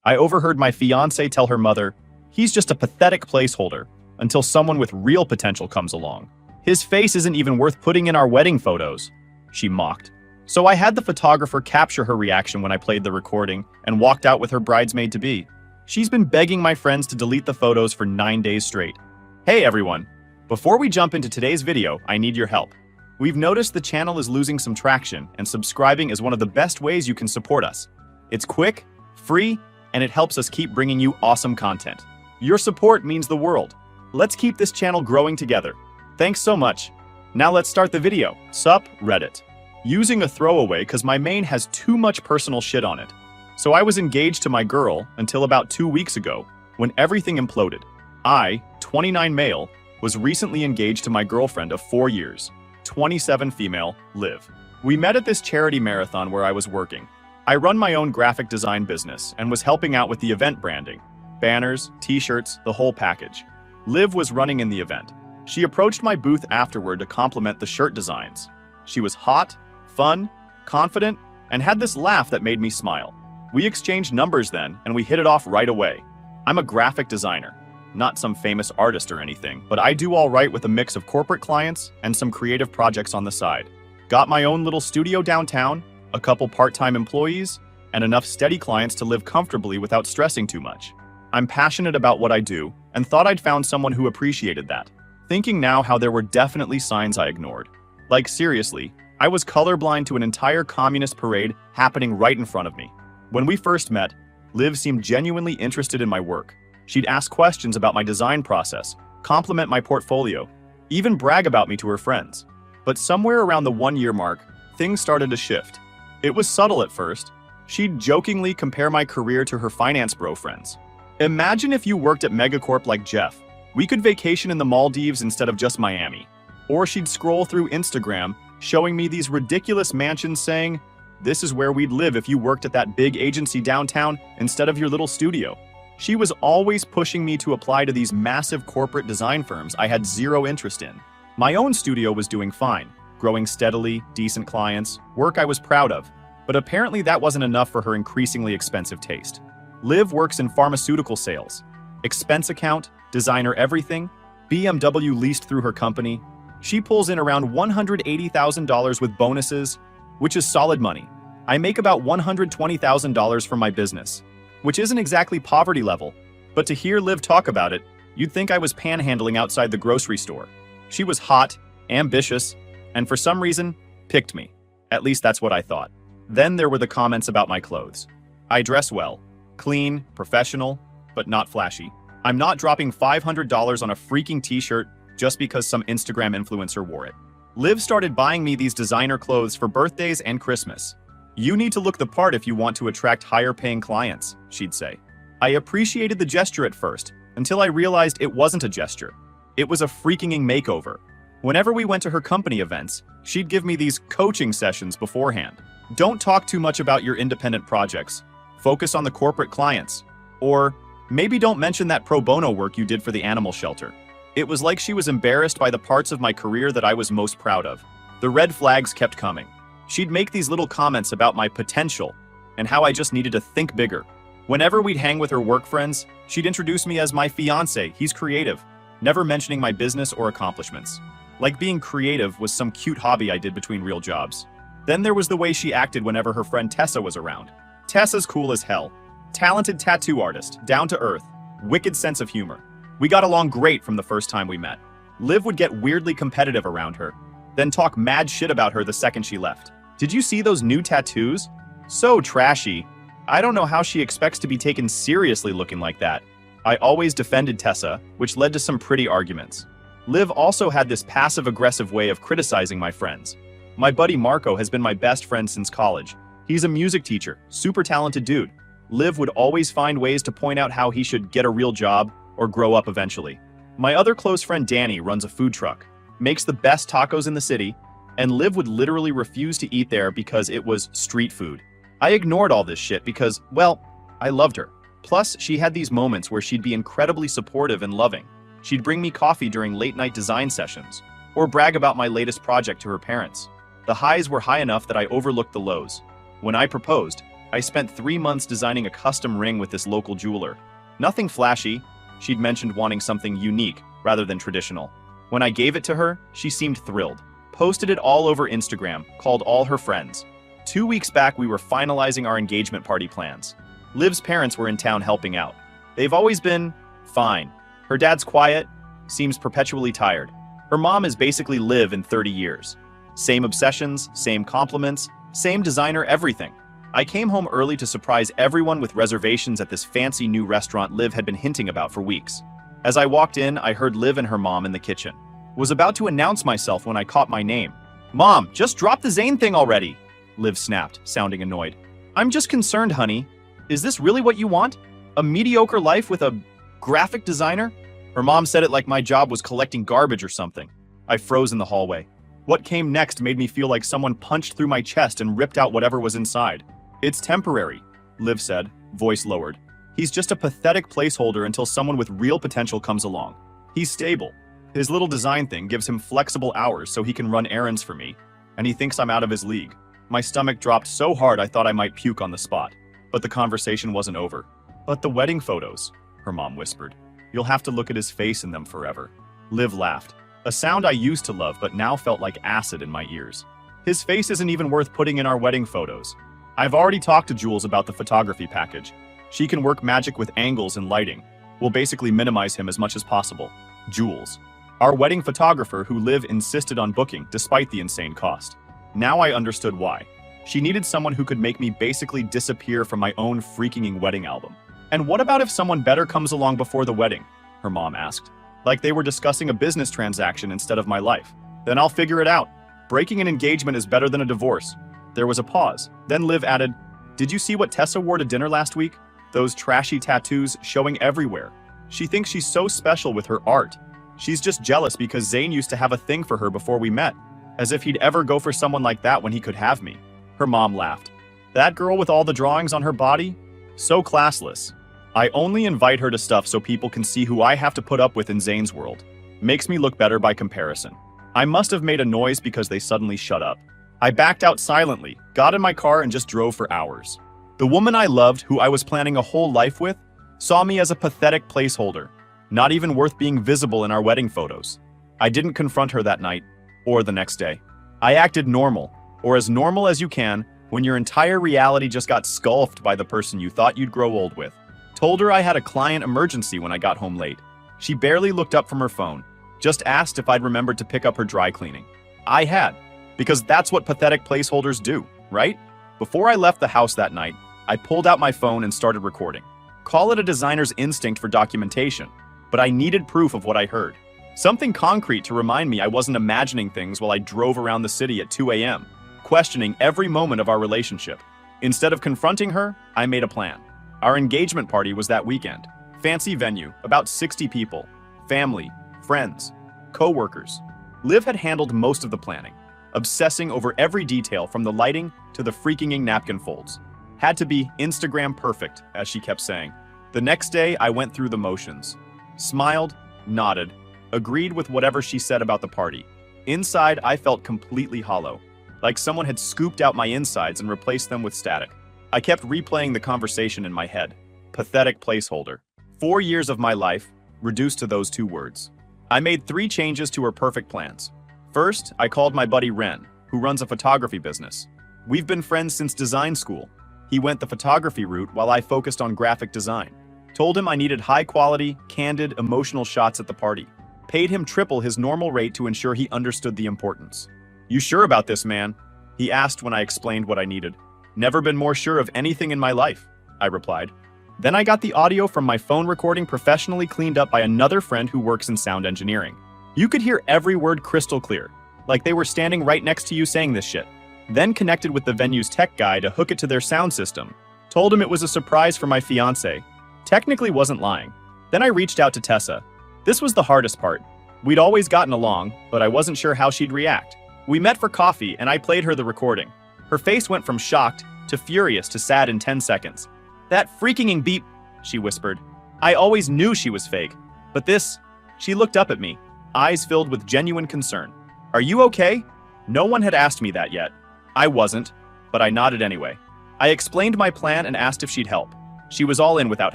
I overheard my fiancée tell her mother, "He's just a pathetic placeholder until someone with real potential comes along. His face isn't even worth putting in our wedding photos," she mocked. So I had the photographer capture her reaction when I played the recording and walked out with her bridesmaid-to-be. She's been begging my friends to delete the photos for 9 days straight. Hey everyone! Before we jump into today's video, I need your help. We've noticed the channel is losing some traction, and subscribing is one of the best ways you can support us. It's quick, free, and it helps us keep bringing you awesome content. Your support means the world. Let's keep this channel growing together. Thanks so much. Now let's start the video. Sup, Reddit. Using a throwaway because my main has too much personal shit on it. So I was engaged to my girl until about 2 weeks ago, when everything imploded. I, 29 male, was recently engaged to my girlfriend of 4 years, 27 female, Liv. We met at this charity marathon where I was working. I run my own graphic design business and was helping out with the event branding. Banners, t-shirts, the whole package. Liv was running in the event. She approached my booth afterward to compliment the shirt designs. She was hot, fun, confident, and had this laugh that made me smile. We exchanged numbers then, and we hit it off right away. I'm a graphic designer, not some famous artist or anything, but I do all right with a mix of corporate clients and some creative projects on the side. Got my own little studio downtown, a couple part-time employees, and enough steady clients to live comfortably without stressing too much. I'm passionate about what I do, and thought I'd found someone who appreciated that. Thinking now how there were definitely signs I ignored. Like seriously, I was colorblind to an entire communist parade happening right in front of me. When we first met, Liv seemed genuinely interested in my work. She'd ask questions about my design process, compliment my portfolio, even brag about me to her friends. But somewhere around the 1-year mark, things started to shift. It was subtle at first. She'd jokingly compare my career to her finance bro friends. Imagine if you worked at megacorp like Jeff. We could vacation in the Maldives instead of just Miami. Or she'd scroll through Instagram, showing me these ridiculous mansions saying, "This is where we'd live if you worked at that big agency downtown instead of your little studio." She was always pushing me to apply to these massive corporate design firms I had zero interest in. My own studio was doing fine, growing steadily, decent clients, work I was proud of. But apparently that wasn't enough for her increasingly expensive taste. Liv works in pharmaceutical sales. Expense account, designer everything, BMW leased through her company. She pulls in around $180,000 with bonuses, which is solid money. I make about $120,000 from my business, which isn't exactly poverty level, but to hear Liv talk about it, you'd think I was panhandling outside the grocery store. She was hot, ambitious, and for some reason, picked me. At least that's what I thought. Then there were the comments about my clothes. I dress well, clean, professional, but not flashy. I'm not dropping $500 on a freaking t-shirt just because some Instagram influencer wore it. Liv started buying me these designer clothes for birthdays and Christmas. "You need to look the part if you want to attract higher-paying clients," she'd say. I appreciated the gesture at first, until I realized it wasn't a gesture. It was a freaking makeover. Whenever we went to her company events, she'd give me these coaching sessions beforehand. "Don't talk too much about your independent projects. Focus on the corporate clients." Or, "Maybe don't mention that pro bono work you did for the animal shelter." It was like she was embarrassed by the parts of my career that I was most proud of. The red flags kept coming. She'd make these little comments about my potential and how I just needed to think bigger. Whenever we'd hang with her work friends, she'd introduce me as my fiancé, he's creative, never mentioning my business or accomplishments. Like being creative was some cute hobby I did between real jobs. Then there was the way she acted whenever her friend Tessa was around. Tessa's cool as hell. Talented tattoo artist, down to earth, wicked sense of humor. We got along great from the first time we met. Liv would get weirdly competitive around her, then talk mad shit about her the second she left. "Did you see those new tattoos? So trashy. I don't know how she expects to be taken seriously looking like that." I always defended Tessa, which led to some pretty arguments. Liv also had this passive-aggressive way of criticizing my friends. My buddy Marco has been my best friend since college. He's a music teacher, super talented dude. Liv would always find ways to point out how he should get a real job or grow up eventually. My other close friend Danny runs a food truck, makes the best tacos in the city, and Liv would literally refuse to eat there because it was street food. I ignored all this shit because, well, I loved her. Plus, she had these moments where she'd be incredibly supportive and loving. She'd bring me coffee during late-night design sessions, or brag about my latest project to her parents. The highs were high enough that I overlooked the lows. When I proposed, I spent 3 months designing a custom ring with this local jeweler. Nothing flashy. She'd mentioned wanting something unique rather than traditional. When I gave it to her, she seemed thrilled. Posted it all over Instagram, called all her friends. 2 weeks back, we were finalizing our engagement party plans. Liv's parents were in town helping out. They've always been fine. Her dad's quiet, seems perpetually tired. Her mom is basically Liv in 30 years. Same obsessions, same compliments, same designer everything. I came home early to surprise everyone with reservations at this fancy new restaurant Liv had been hinting about for weeks. As I walked in, I heard Liv and her mom in the kitchen. Was about to announce myself when I caught my name. "Mom, just drop the Zane thing already!" Liv snapped, sounding annoyed. "I'm just concerned, honey. Is this really what you want? A mediocre life with a graphic designer?" Her mom said it like my job was collecting garbage or something. I froze in the hallway. What came next made me feel like someone punched through my chest and ripped out whatever was inside. "It's temporary," Liv said, voice lowered. "He's just a pathetic placeholder until someone with real potential comes along. He's stable. His little design thing gives him flexible hours so he can run errands for me, and he thinks I'm out of his league." My stomach dropped so hard I thought I might puke on the spot. But the conversation wasn't over. "But the wedding photos," her mom whispered. "You'll have to look at his face in them forever." Liv laughed, a sound I used to love but now felt like acid in my ears. "His face isn't even worth putting in our wedding photos. I've already talked to Jules about the photography package. She can work magic with angles and lighting. We'll basically minimize him as much as possible." Jules, our wedding photographer who Liv insisted on booking despite the insane cost. Now I understood why. She needed someone who could make me basically disappear from my own freaking wedding album. "And what about if someone better comes along before the wedding?" her mom asked. Like they were discussing a business transaction instead of my life. "Then I'll figure it out. Breaking an engagement is better than a divorce." There was a pause. Then Liv added, "Did you see what Tessa wore to dinner last week? Those trashy tattoos showing everywhere. She thinks she's so special with her art. She's just jealous because Zane used to have a thing for her before we met. As if he'd ever go for someone like that when he could have me." Her mom laughed. "That girl with all the drawings on her body? So classless. I only invite her to stuff so people can see who I have to put up with in Zane's world. Makes me look better by comparison." I must have made a noise because they suddenly shut up. I backed out silently, got in my car and just drove for hours. The woman I loved, who I was planning a whole life with, saw me as a pathetic placeholder, not even worth being visible in our wedding photos. I didn't confront her that night, or the next day. I acted normal, or as normal as you can, when your entire reality just got sculpted by the person you thought you'd grow old with. Told her I had a client emergency when I got home late. She barely looked up from her phone, just asked if I'd remembered to pick up her dry cleaning. I had, because that's what pathetic placeholders do, right? Before I left the house that night, I pulled out my phone and started recording. Call it a designer's instinct for documentation, but I needed proof of what I heard. Something concrete to remind me I wasn't imagining things while I drove around the city at 2 a.m., questioning every moment of our relationship. Instead of confronting her, I made a plan. Our engagement party was that weekend. Fancy venue, about 60 people. Family, friends, co-workers. Liv had handled most of the planning, obsessing over every detail from the lighting to the freaking napkin folds. Had to be Instagram perfect, as she kept saying. The next day, I went through the motions. Smiled, nodded, agreed with whatever she said about the party. Inside, I felt completely hollow, like someone had scooped out my insides and replaced them with static. I kept replaying the conversation in my head. Pathetic placeholder. 4 years of my life, reduced to those 2 words. I made 3 changes to her perfect plans. First, I called my buddy Ren, who runs a photography business. We've been friends since design school. He went the photography route while I focused on graphic design. Told him I needed high-quality, candid, emotional shots at the party. Paid him triple his normal rate to ensure he understood the importance. "You sure about this, man?" he asked when I explained what I needed. "Never been more sure of anything in my life," I replied. Then I got the audio from my phone recording professionally cleaned up by another friend who works in sound engineering. You could hear every word crystal clear, like they were standing right next to you saying this shit. Then connected with the venue's tech guy to hook it to their sound system. Told him it was a surprise for my fiancée. Technically wasn't lying. Then I reached out to Tessa. This was the hardest part. We'd always gotten along, but I wasn't sure how she'd react. We met for coffee and I played her the recording. Her face went from shocked to furious to sad in 10 seconds. "That freaking beep," she whispered. "I always knew she was fake. But this..." She looked up at me, eyes filled with genuine concern. "Are you okay?" No one had asked me that yet. I wasn't, but I nodded anyway. I explained my plan and asked if she'd help. She was all in without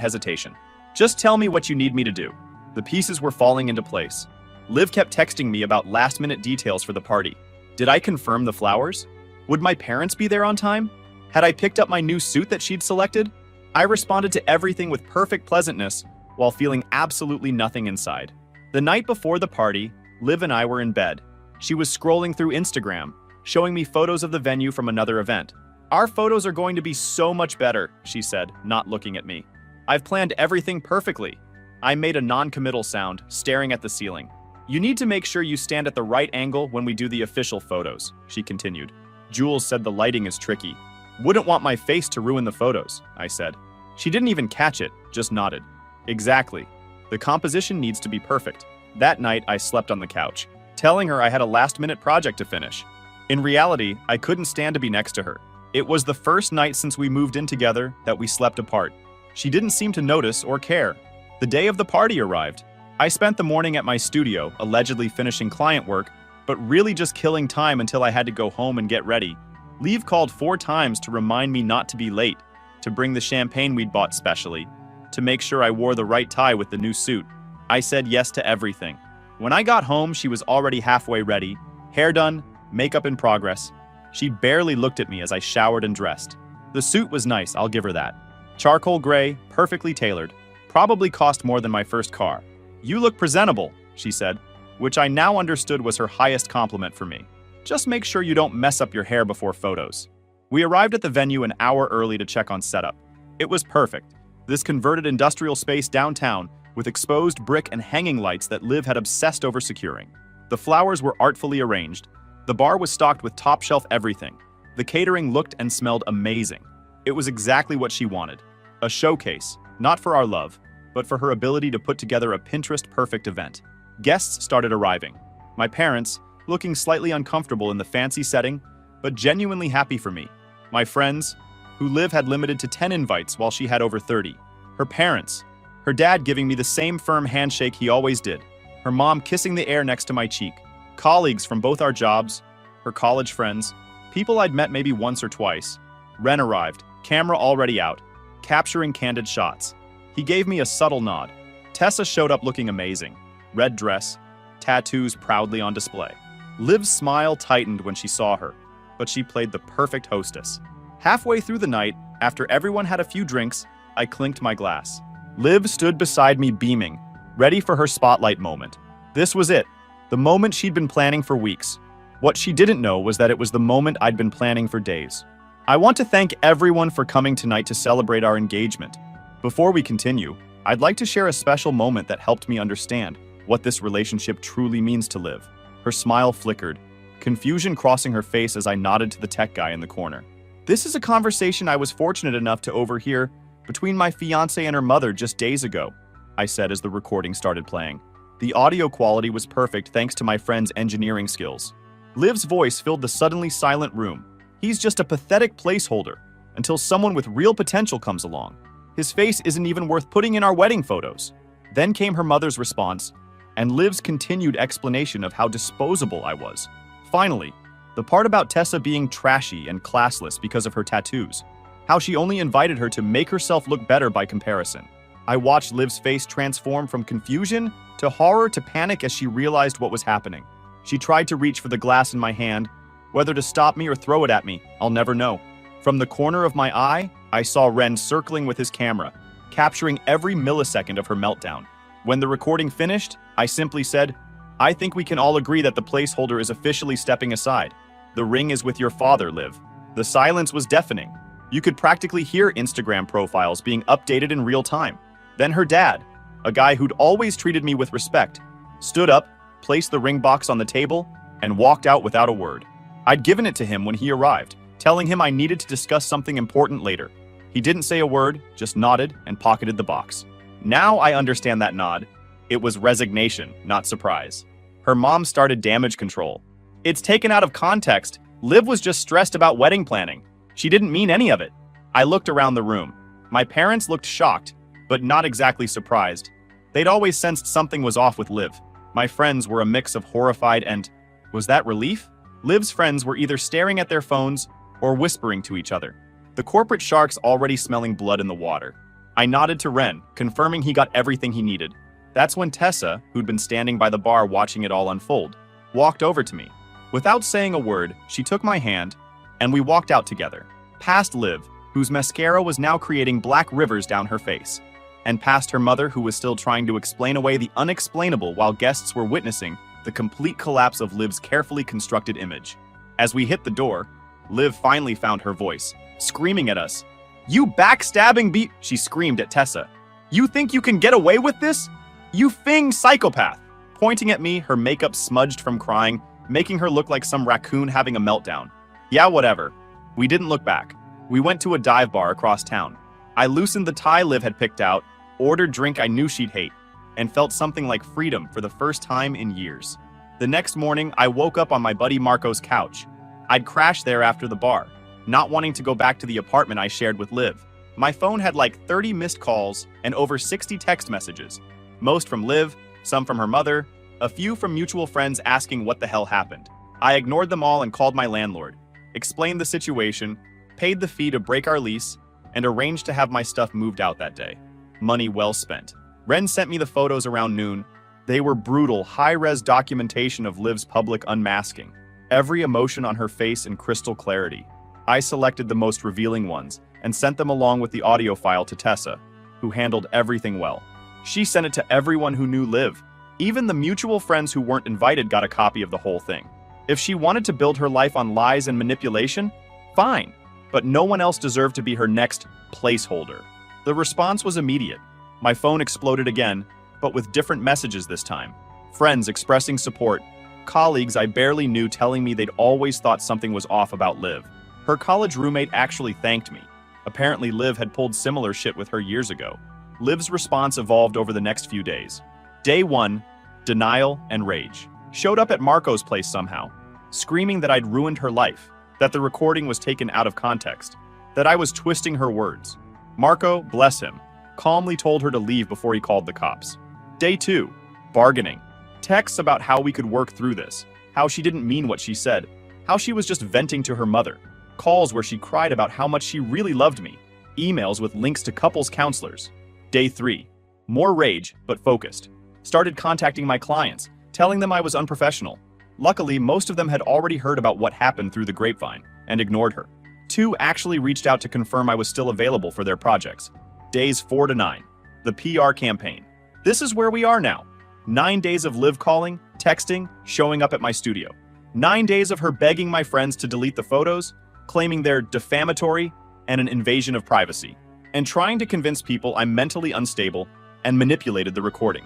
hesitation. Just tell me what you need me to do. The pieces were falling into place. Liv kept texting me about last-minute details for the party. Did I confirm the flowers? Would my parents be there on time? Had I picked up my new suit that she'd selected? I responded to everything with perfect pleasantness while feeling absolutely nothing inside. The night before the party, Liv and I were in bed. She was scrolling through Instagram, showing me photos of the venue from another event. Our photos are going to be so much better, she said, not looking at me. I've planned everything perfectly. I made a non-committal sound, staring at the ceiling. You need to make sure you stand at the right angle when we do the official photos, she continued. Jules said the lighting is tricky. Wouldn't want my face to ruin the photos, I said. She didn't even catch it, just nodded. Exactly. The composition needs to be perfect. That night, I slept on the couch, telling her I had a last-minute project to finish. In reality, I couldn't stand to be next to her. It was the first night since we moved in together that we slept apart. She didn't seem to notice or care. The day of the party arrived. I spent the morning at my studio, allegedly finishing client work, but really just killing time until I had to go home and get ready. Liv called 4 times to remind me not to be late, to bring the champagne we'd bought specially, to make sure I wore the right tie with the new suit. I said yes to everything. When I got home, she was already halfway ready, hair done, makeup in progress. She barely looked at me as I showered and dressed. The suit was nice, I'll give her that. Charcoal gray, perfectly tailored. Probably cost more than my first car. You look presentable, she said, which I now understood was her highest compliment for me. Just make sure you don't mess up your hair before photos. We arrived at the venue an hour early to check on setup. It was perfect. This converted industrial space downtown with exposed brick and hanging lights that Liv had obsessed over securing. The flowers were artfully arranged. The bar was stocked with top-shelf everything. The catering looked and smelled amazing. It was exactly what she wanted. A showcase, not for our love, but for her ability to put together a Pinterest-perfect event. Guests started arriving. My parents, looking slightly uncomfortable in the fancy setting, but genuinely happy for me. My friends, who Liv had limited to 10 invites while she had over 30. Her parents, her dad giving me the same firm handshake he always did. Her mom kissing the air next to my cheek. Colleagues from both our jobs, her college friends, people I'd met maybe once or twice. Ren arrived, camera already out, capturing candid shots. He gave me a subtle nod. Tessa showed up looking amazing. Red dress, tattoos proudly on display. Liv's smile tightened when she saw her, but she played the perfect hostess. Halfway through the night, after everyone had a few drinks, I clinked my glass. Liv stood beside me beaming, ready for her spotlight moment. This was it, the moment she'd been planning for weeks. What she didn't know was that it was the moment I'd been planning for days. I want to thank everyone for coming tonight to celebrate our engagement. Before we continue, I'd like to share a special moment that helped me understand what this relationship truly means to Liv. Her smile flickered, confusion crossing her face as I nodded to the tech guy in the corner. This is a conversation I was fortunate enough to overhear between my fiancée and her mother just days ago, I said as the recording started playing. The audio quality was perfect thanks to my friend's engineering skills. Liv's voice filled the suddenly silent room. He's just a pathetic placeholder until someone with real potential comes along. His face isn't even worth putting in our wedding photos. Then came her mother's response, and Liv's continued explanation of how disposable I was. Finally, the part about Tessa being trashy and classless because of her tattoos. How she only invited her to make herself look better by comparison. I watched Liv's face transform from confusion to horror to panic as she realized what was happening. She tried to reach for the glass in my hand. Whether to stop me or throw it at me, I'll never know. From the corner of my eye, I saw Ren circling with his camera, capturing every millisecond of her meltdown. When the recording finished, I simply said, I think we can all agree that the placeholder is officially stepping aside. The ring is with your father, Liv. The silence was deafening. You could practically hear Instagram profiles being updated in real time. Then her dad, a guy who'd always treated me with respect, stood up, placed the ring box on the table, and walked out without a word. I'd given it to him when he arrived, telling him I needed to discuss something important later. He didn't say a word, just nodded and pocketed the box. Now I understand that nod. It was resignation, not surprise. Her mom started damage control. It's taken out of context. Liv was just stressed about wedding planning. She didn't mean any of it. I looked around the room. My parents looked shocked, but not exactly surprised. They'd always sensed something was off with Liv. My friends were a mix of horrified and, was that relief? Liv's friends were either staring at their phones or whispering to each other. The corporate shark's already smelling blood in the water. I nodded to Ren, confirming he got everything he needed. That's when Tessa, who'd been standing by the bar watching it all unfold, walked over to me. Without saying a word, she took my hand, and we walked out together, past Liv, whose mascara was now creating black rivers down her face, and past her mother, who was still trying to explain away the unexplainable while guests were witnessing the complete collapse of Liv's carefully constructed image. As we hit the door, Liv finally found her voice, screaming at us. "You backstabbing she screamed at Tessa. "You think you can get away with this? You fing psychopath!" Pointing at me, her makeup smudged from crying, making her look like some raccoon having a meltdown. Yeah, whatever. We didn't look back. We went to a dive bar across town. I loosened the tie Liv had picked out, ordered drink I knew she'd hate, and felt something like freedom for the first time in years. The next morning, I woke up on my buddy Marco's couch. I'd crashed there after the bar, not wanting to go back to the apartment I shared with Liv. My phone had like 30 missed calls and over 60 text messages, most from Liv, some from her mother, a few from mutual friends asking what the hell happened. I ignored them all and called my landlord, explained the situation, paid the fee to break our lease, and arranged to have my stuff moved out that day. Money well spent. Ren sent me the photos around noon. They were brutal, high-res documentation of Liv's public unmasking, every emotion on her face in crystal clarity. I selected the most revealing ones and sent them along with the audio file to Tessa, who handled everything well. She sent it to everyone who knew Liv. Even the mutual friends who weren't invited got a copy of the whole thing. If she wanted to build her life on lies and manipulation, fine, but no one else deserved to be her next placeholder. The response was immediate. My phone exploded again, but with different messages this time. Friends expressing support, colleagues I barely knew telling me they'd always thought something was off about Liv. Her college roommate actually thanked me. Apparently Liv had pulled similar shit with her years ago. Liv's response evolved over the next few days. Day 1, denial and rage. Showed up at Marco's place somehow, screaming that I'd ruined her life, that the recording was taken out of context, that I was twisting her words. Marco, bless him, calmly told her to leave before he called the cops. Day 2, bargaining. Texts about how we could work through this, how she didn't mean what she said, how she was just venting to her mother. Calls where she cried about how much she really loved me. Emails with links to couples counselors. Day 3, more rage, but focused. Started contacting my clients, telling them I was unprofessional. Luckily, most of them had already heard about what happened through the grapevine and ignored her. 2 actually reached out to confirm I was still available for their projects. Days 4 to 9, the PR campaign. This is where we are now. 9 days of Liv calling, texting, showing up at my studio. 9 days of her begging my friends to delete the photos, claiming they're defamatory and an invasion of privacy, and trying to convince people I'm mentally unstable and manipulated the recording.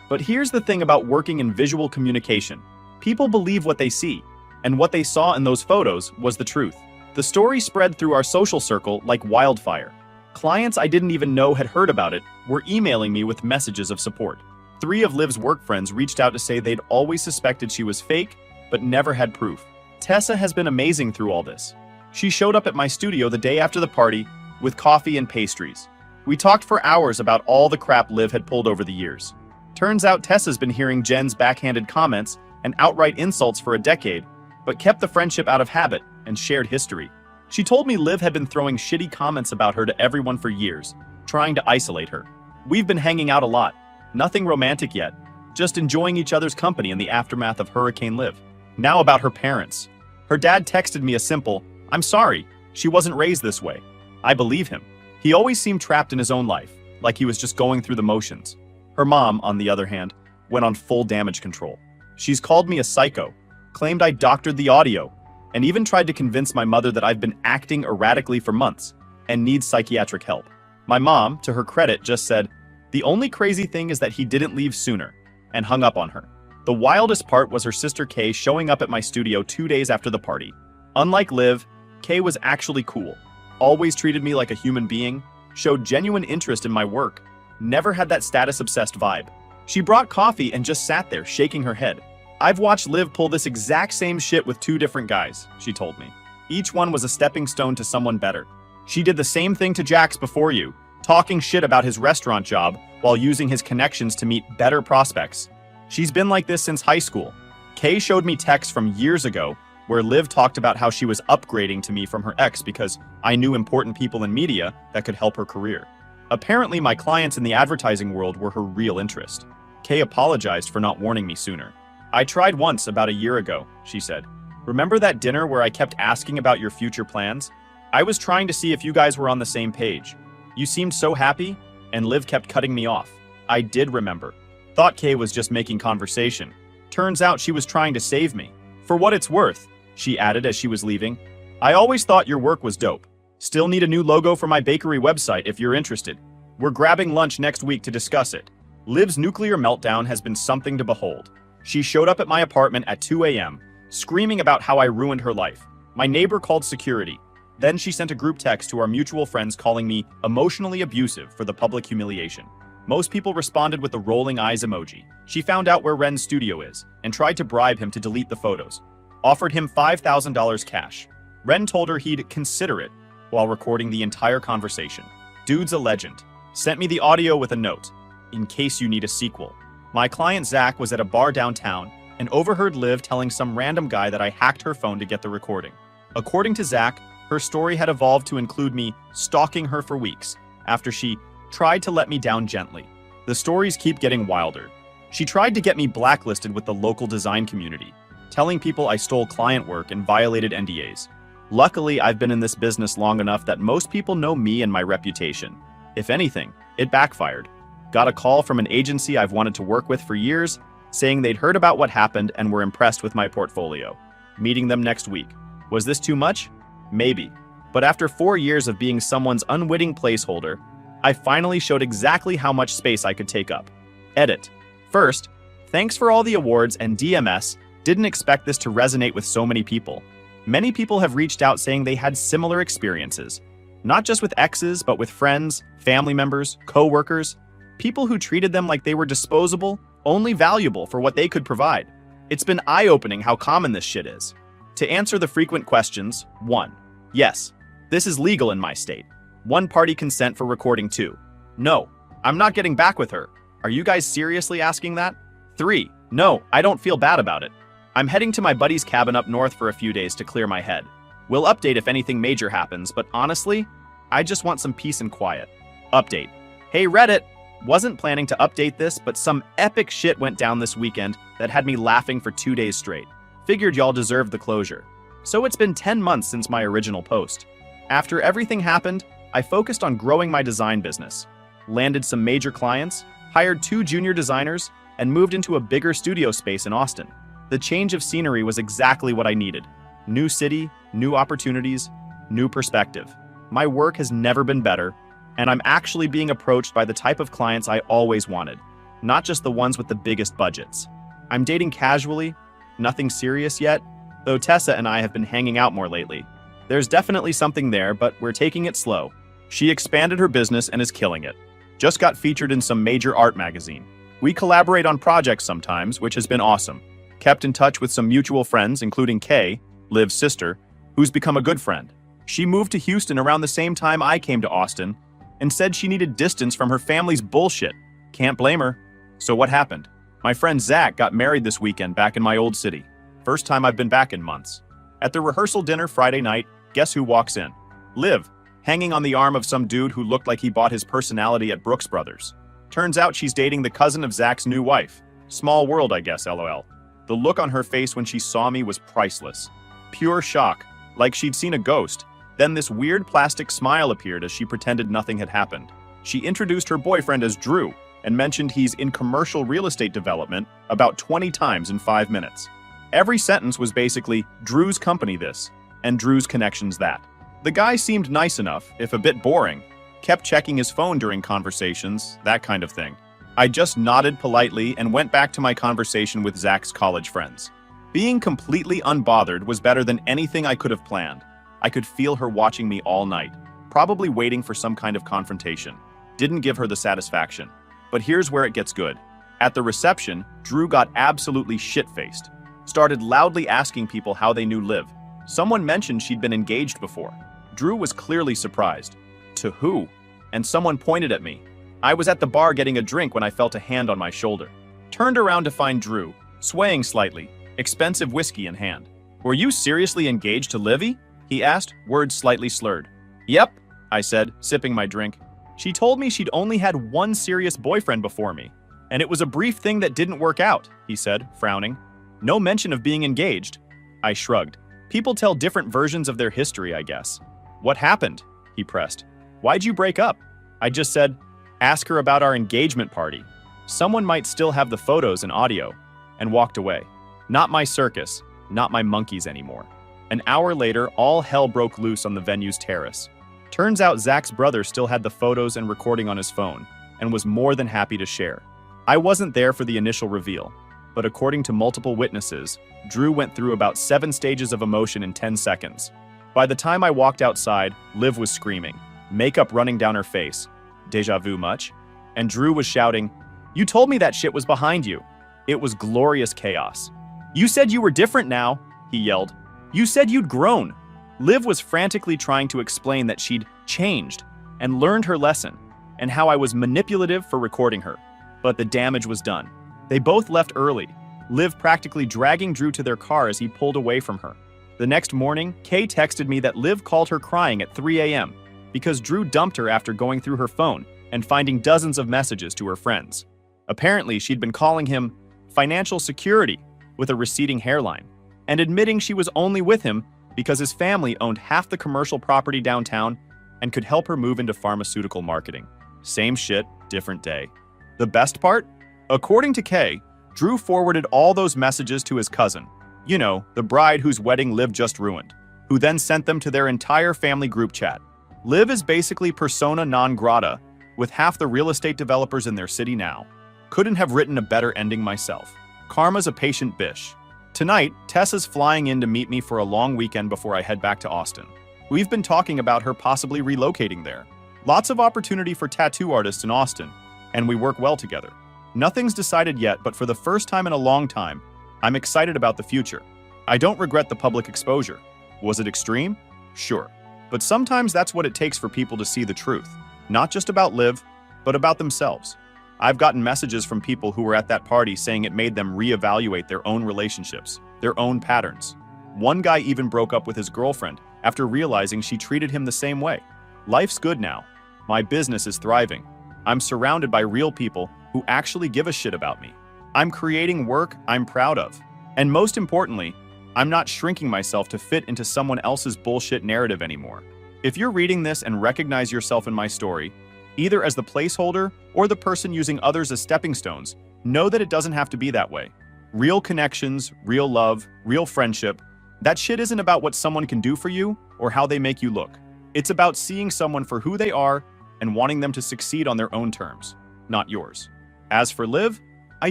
But here's the thing about working in visual communication. People believe what they see, and what they saw in those photos was the truth. The story spread through our social circle like wildfire. Clients I didn't even know had heard about it were emailing me with messages of support. 3 of Liv's work friends reached out to say they'd always suspected she was fake, but never had proof. Tessa has been amazing through all this. She showed up at my studio the day after the party with coffee and pastries. We talked for hours about all the crap Liv had pulled over the years. Turns out Tessa's been hearing Jen's backhanded comments and outright insults for a decade, but kept the friendship out of habit and shared history. She told me Liv had been throwing shitty comments about her to everyone for years, trying to isolate her. We've been hanging out a lot. Nothing romantic yet, just enjoying each other's company in the aftermath of Hurricane Liv. Now about her parents. Her dad texted me a simple, "I'm sorry, she wasn't raised this way." I believe him. He always seemed trapped in his own life, like he was just going through the motions. Her mom, on the other hand, went on full damage control. She's called me a psycho, claimed I doctored the audio, and even tried to convince my mother that I've been acting erratically for months and need psychiatric help. My mom, to her credit, just said, "The only crazy thing is that he didn't leave sooner," and hung up on her. The wildest part was her sister Kay showing up at my studio 2 days after the party. Unlike Liv, Kay was actually cool, always treated me like a human being, showed genuine interest in my work, never had that status-obsessed vibe. She brought coffee and just sat there shaking her head. "I've watched Liv pull this exact same shit with 2 different guys," she told me. "Each one was a stepping stone to someone better. She did the same thing to Jax before you, talking shit about his restaurant job while using his connections to meet better prospects. She's been like this since high school." Kay showed me texts from years ago where Liv talked about how she was upgrading to me from her ex because I knew important people in media that could help her career. Apparently, my clients in the advertising world were her real interest. Kay apologized for not warning me sooner. I tried once about a year ago, she said. Remember that dinner where I kept asking about your future plans? I was trying to see if you guys were on the same page. You seemed so happy, and Liv kept cutting me off. I did remember. Thought Kay was just making conversation. Turns out she was trying to save me. For what it's worth, she added as she was leaving. I always thought your work was dope. Still need a new logo for my bakery website if you're interested. We're grabbing lunch next week to discuss it. Liv's nuclear meltdown has been something to behold. She showed up at my apartment at 2 a.m., screaming about how I ruined her life. My neighbor called security. Then she sent a group text to our mutual friends calling me emotionally abusive for the public humiliation. Most people responded with the rolling eyes emoji. She found out where Ren's studio is and tried to bribe him to delete the photos. Offered him $5,000 cash. Ren told her he'd consider it while recording the entire conversation. Dude's a legend. Sent me the audio with a note, in case you need a sequel. My client Zach was at a bar downtown and overheard Liv telling some random guy that I hacked her phone to get the recording. According to Zach, her story had evolved to include me stalking her for weeks after she tried to let me down gently. The stories keep getting wilder. She tried to get me blacklisted with the local design community, telling people I stole client work and violated NDAs. Luckily, I've been in this business long enough that most people know me and my reputation. If anything, it backfired. Got a call from an agency I've wanted to work with for years, saying they'd heard about what happened and were impressed with my portfolio. Meeting them next week. Was this too much? Maybe. But after 4 years of being someone's unwitting placeholder, I finally showed exactly how much space I could take up. Edit. First, thanks for all the awards and DMS. Didn't expect this to resonate with so many people. Many people have reached out saying they had similar experiences. Not just with exes, but with friends, family members, co-workers, people who treated them like they were disposable, only valuable for what they could provide. It's been eye-opening how common this shit is. To answer the frequent questions, 1. Yes, this is legal in my state. One-party consent for recording 2. No, I'm not getting back with her. Are you guys seriously asking that? 3. No, I don't feel bad about it. I'm heading to my buddy's cabin up north for a few days to clear my head. We'll update if anything major happens, but honestly, I just want some peace and quiet. Update. Hey Reddit! Wasn't planning to update this, but some epic shit went down this weekend that had me laughing for 2 days straight. Figured y'all deserved the closure. So it's been 10 months since my original post. After everything happened, I focused on growing my design business. Landed some major clients, hired 2 junior designers, and moved into a bigger studio space in Austin. The change of scenery was exactly what I needed. New city, new opportunities, new perspective. My work has never been better, and I'm actually being approached by the type of clients I always wanted, not just the ones with the biggest budgets. I'm dating casually, nothing serious yet, though Tessa and I have been hanging out more lately. There's definitely something there, but we're taking it slow. She expanded her business and is killing it. Just got featured in some major art magazine. We collaborate on projects sometimes, which has been awesome. Kept in touch with some mutual friends, including Kay, Liv's sister, who's become a good friend. She moved to Houston around the same time I came to Austin and said she needed distance from her family's bullshit. Can't blame her. So what happened? My friend Zach got married this weekend back in my old city. First time I've been back in months. At the rehearsal dinner Friday night, guess who walks in? Liv, hanging on the arm of some dude who looked like he bought his personality at Brooks Brothers. Turns out she's dating the cousin of Zach's new wife. Small world, I guess, LOL. The look on her face when she saw me was priceless. Pure shock, like she'd seen a ghost. Then this weird plastic smile appeared as she pretended nothing had happened. She introduced her boyfriend as Drew and mentioned he's in commercial real estate development about 20 times in 5 minutes. Every sentence was basically, Drew's company this, and Drew's connections that. The guy seemed nice enough, if a bit boring, kept checking his phone during conversations, that kind of thing. I just nodded politely and went back to my conversation with Zach's college friends. Being completely unbothered was better than anything I could have planned. I could feel her watching me all night, probably waiting for some kind of confrontation. Didn't give her the satisfaction. But here's where it gets good. At the reception, Drew got absolutely shit-faced. Started loudly asking people how they knew Liv. Someone mentioned she'd been engaged before. Drew was clearly surprised. To who? And someone pointed at me. I was at the bar getting a drink when I felt a hand on my shoulder. Turned around to find Drew, swaying slightly, expensive whiskey in hand. Were you seriously engaged to Livy? He asked, words slightly slurred. Yep, I said, sipping my drink. She told me she'd only had one serious boyfriend before me, and it was a brief thing that didn't work out, he said, frowning. No mention of being engaged. I shrugged. People tell different versions of their history, I guess. What happened? He pressed. Why'd you break up? I just said, ask her about our engagement party. Someone might still have the photos and audio, and walked away. Not my circus, not my monkeys anymore. An hour later, all hell broke loose on the venue's terrace. Turns out Zach's brother still had the photos and recording on his phone, and was more than happy to share. I wasn't there for the initial reveal, but according to multiple witnesses, Drew went through about 7 stages of emotion in 10 seconds. By the time I walked outside, Liv was screaming, makeup running down her face. Deja vu much? And Drew was shouting, "You told me that shit was behind you." It was glorious chaos. "You said you were different now," he yelled. "You said you'd grown." Liv was frantically trying to explain that she'd changed and learned her lesson, and how I was manipulative for recording her. But the damage was done. They both left early, Liv practically dragging Drew to their car as he pulled away from her. The next morning, Kay texted me that Liv called her crying at 3 a.m. because Drew dumped her after going through her phone and finding dozens of messages to her friends. Apparently, she'd been calling him financial security with a receding hairline, and admitting she was only with him because his family owned half the commercial property downtown and could help her move into pharmaceutical marketing. Same shit, different day. The best part? According to Kay, Drew forwarded all those messages to his cousin, you know, the bride whose wedding Liv just ruined, who then sent them to their entire family group chat. Liv is basically persona non grata, with half the real estate developers in their city now. Couldn't have written a better ending myself. Karma's a patient bitch. Tonight, Tessa's flying in to meet me for a long weekend before I head back to Austin. We've been talking about her possibly relocating there. Lots of opportunity for tattoo artists in Austin, and we work well together. Nothing's decided yet, but for the first time in a long time, I'm excited about the future. I don't regret the public exposure. Was it extreme? Sure. But sometimes that's what it takes for people to see the truth. Not just about Liv, but about themselves. I've gotten messages from people who were at that party saying it made them reevaluate their own relationships, their own patterns. One guy even broke up with his girlfriend after realizing she treated him the same way. Life's good now. My business is thriving. I'm surrounded by real people who actually give a shit about me. I'm creating work I'm proud of. And most importantly, I'm not shrinking myself to fit into someone else's bullshit narrative anymore. If you're reading this and recognize yourself in my story, either as the placeholder or the person using others as stepping stones, know that it doesn't have to be that way. Real connections, real love, real friendship, that shit isn't about what someone can do for you or how they make you look. It's about seeing someone for who they are and wanting them to succeed on their own terms, not yours. As for Liv, I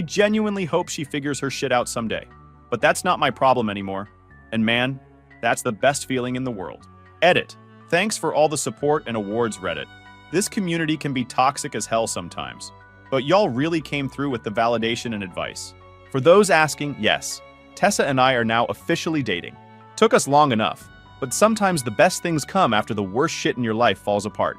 genuinely hope she figures her shit out someday. But that's not my problem anymore. And man, that's the best feeling in the world. Edit. Thanks for all the support and awards, Reddit. This community can be toxic as hell sometimes, but y'all really came through with the validation and advice. For those asking, yes, Tessa and I are now officially dating. Took us long enough, but sometimes the best things come after the worst shit in your life falls apart.